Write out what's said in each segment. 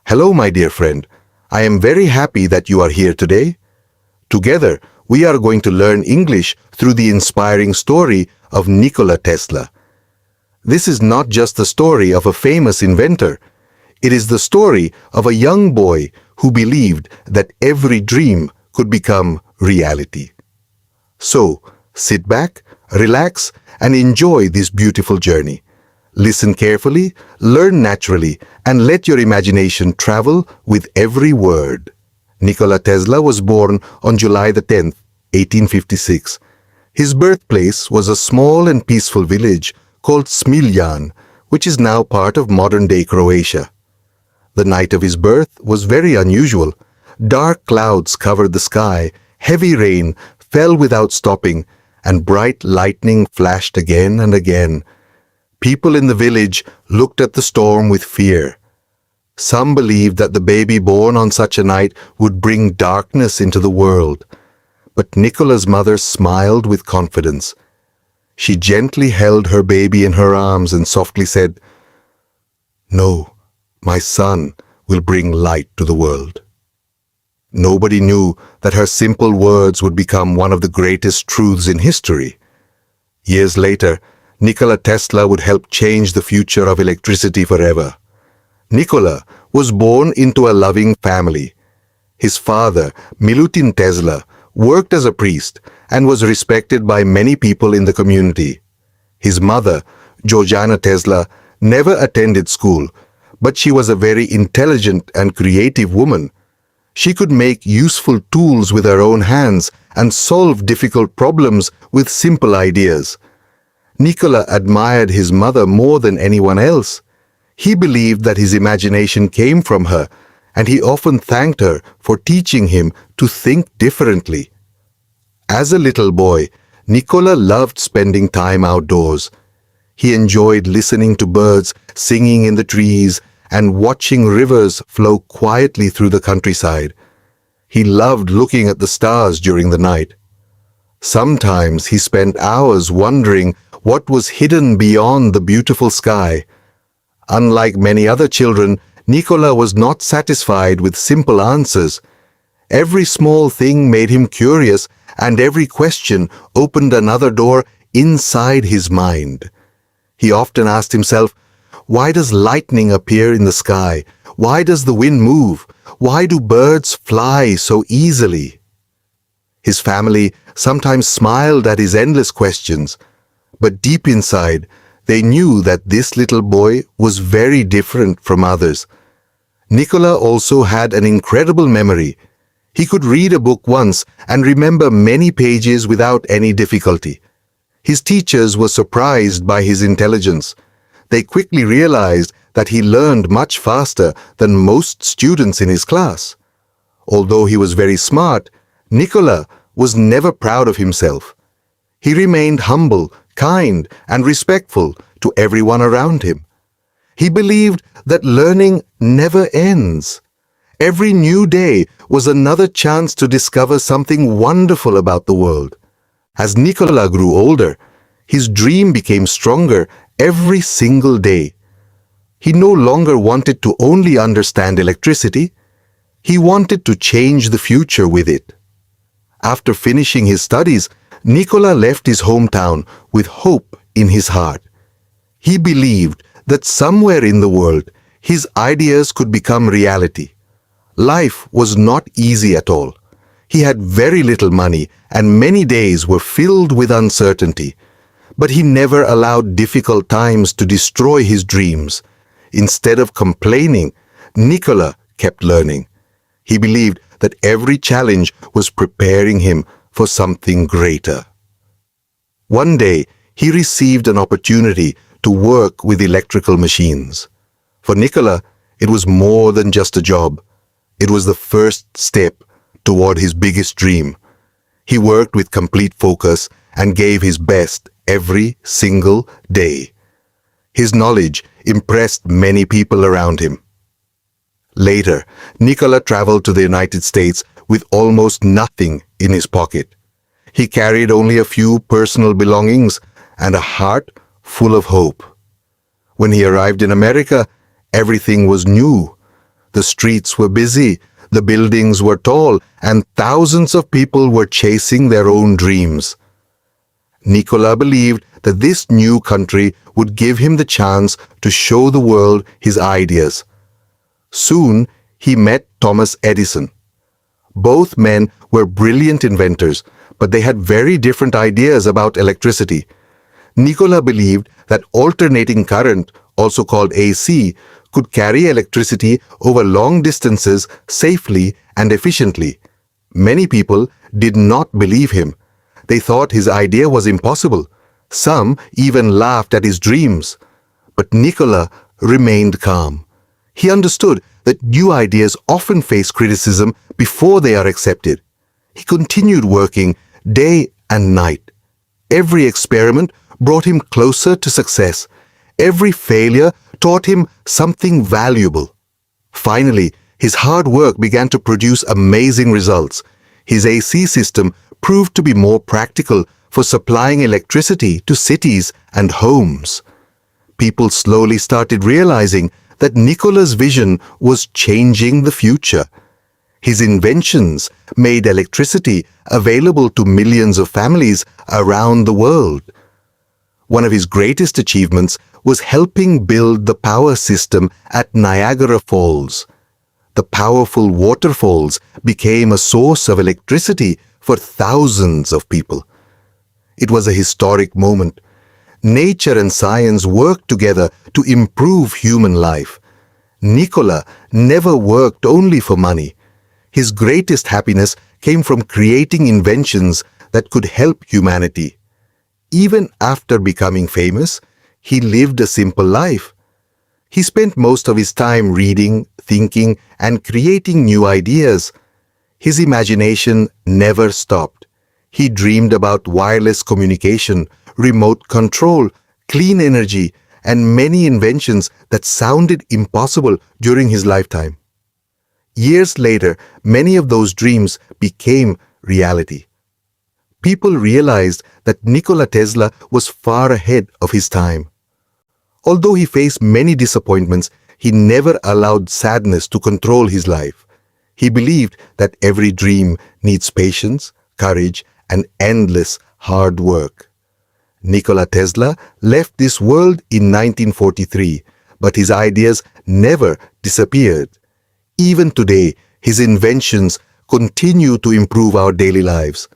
Hello, my dear friend. I am very happy that you are here today. Together, we are going to learn English through the inspiring story of Nikola Tesla. This is not just the story of a famous inventor. It is the story of a young boy who believed that every dream could become reality. So, sit back, relax, and enjoy this beautiful journey. Listen carefully, learn naturally, and let your imagination travel with every word. Nikola Tesla was born on July the 10th, 1856. His birthplace was a small and peaceful village called Smiljan, which is now part of modern-day Croatia. The night of his birth was very unusual. Dark clouds covered the sky, heavy rain fell without stopping, and bright lightning flashed again and again. People in the village looked at the storm with fear. Some believed that the baby born on such a night would bring darkness into the world. But Nikola's mother smiled with confidence. She gently held her baby in her arms and softly said, "No, my son will bring light to the world." Nobody knew that her simple words would become one of the greatest truths in history. Years later, Nikola Tesla would help change the future of electricity forever. Nikola was born into a loving family. His father, Milutin Tesla, worked as a priest and was respected by many people in the community. His mother, Georgiana Tesla, never attended school, but she was a very intelligent and creative woman. She could make useful tools with her own hands and solve difficult problems with simple ideas. Nikola admired his mother more than anyone else. He believed that his imagination came from her, and he often thanked her for teaching him to think differently. As a little boy, Nikola loved spending time outdoors. He enjoyed listening to birds singing in the trees and watching rivers flow quietly through the countryside. He loved looking at the stars during the night. Sometimes he spent hours wondering what was hidden beyond the beautiful sky. Unlike many other children, Nikola was not satisfied with simple answers. Every small thing made him curious, and every question opened another door inside his mind. He often asked himself, "Why does lightning appear in the sky? Why does the wind move? Why do birds fly so easily?" His family sometimes smiled at his endless questions, but deep inside, they knew that this little boy was very different from others. Nikola also had an incredible memory. He could read a book once and remember many pages without any difficulty. His teachers were surprised by his intelligence. They quickly realized that he learned much faster than most students in his class. Although he was very smart, Nikola was never proud of himself. He remained humble, kind, and respectful to everyone around him. He believed that learning never ends. Every new day was another chance to discover something wonderful about the world. As Nikola grew older, his dream became stronger every single day. He no longer wanted to only understand electricity. He wanted to change the future with it. After finishing his studies, Nikola left his hometown with hope in his heart. He believed that somewhere in the world, his ideas could become reality. Life was not easy at all. He had very little money, and many days were filled with uncertainty. But he never allowed difficult times to destroy his dreams. Instead of complaining, Nikola kept learning. He believed that every challenge was preparing him for something greater. One day, he received an opportunity to work with electrical machines. For Nikola, it was more than just a job. It was the first step toward his biggest dream. He worked with complete focus and gave his best every single day. His knowledge impressed many people around him. Later, Nikola traveled to the United States with almost nothing in his pocket. He carried only a few personal belongings and a heart full of hope. When he arrived in America, everything was new. The streets were busy, the buildings were tall, and thousands of people were chasing their own dreams. Nikola believed that this new country would give him the chance to show the world his ideas. Soon, he met Thomas Edison. Both men were brilliant inventors, but they had very different ideas about electricity. Nikola believed that alternating current, also called AC, could carry electricity over long distances safely and efficiently. Many people did not believe him. They thought his idea was impossible. Some even laughed at his dreams. But Nikola remained calm. He understood that new ideas often face criticism before they are accepted. He continued working day and night. Every experiment brought him closer to success. Every failure taught him something valuable. Finally, his hard work began to produce amazing results. His AC system proved to be more practical for supplying electricity to cities and homes. People slowly started realizing that Nikola's vision was changing the future. His inventions made electricity available to millions of families around the world. One of his greatest achievements was helping build the power system at Niagara Falls. The powerful waterfalls became a source of electricity for thousands of people. It was a historic moment. Nature and science worked together to improve human life. Nikola never worked only for money. His greatest happiness came from creating inventions that could help humanity. Even after becoming famous, he lived a simple life. He spent most of his time reading, thinking, and creating new ideas. His imagination never stopped. He dreamed about wireless communication, remote control, clean energy, and many inventions that sounded impossible during his lifetime. Years later, many of those dreams became reality. People realized that Nikola Tesla was far ahead of his time. Although he faced many disappointments, he never allowed sadness to control his life. He believed that every dream needs patience, courage, and endless hard work. Nikola Tesla left this world in 1943, but his ideas never disappeared. Even today, his inventions continue to improve our daily lives.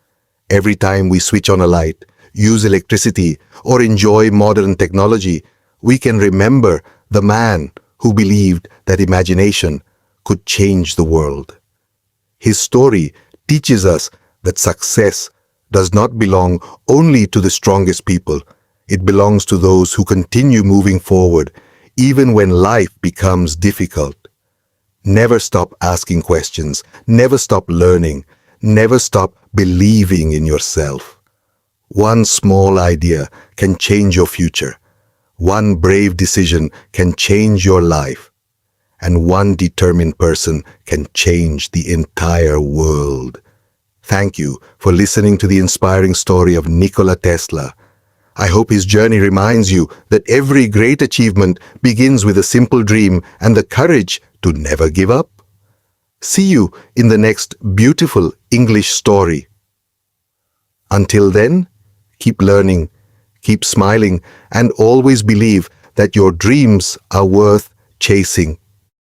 Every time we switch on a light, use electricity, or enjoy modern technology, we can remember the man who believed that imagination could change the world. His story teaches us that success does not belong only to the strongest people. It belongs to those who continue moving forward, even when life becomes difficult. Never stop asking questions. Never stop learning. Never stop believing in yourself. One small idea can change your future. One brave decision can change your life. And one determined person can change the entire world. Thank you for listening to the inspiring story of Nikola Tesla. I hope his journey reminds you that every great achievement begins with a simple dream and the courage to never give up. See you in the next beautiful English story. Until then, keep learning, keep smiling, and always believe that your dreams are worth chasing.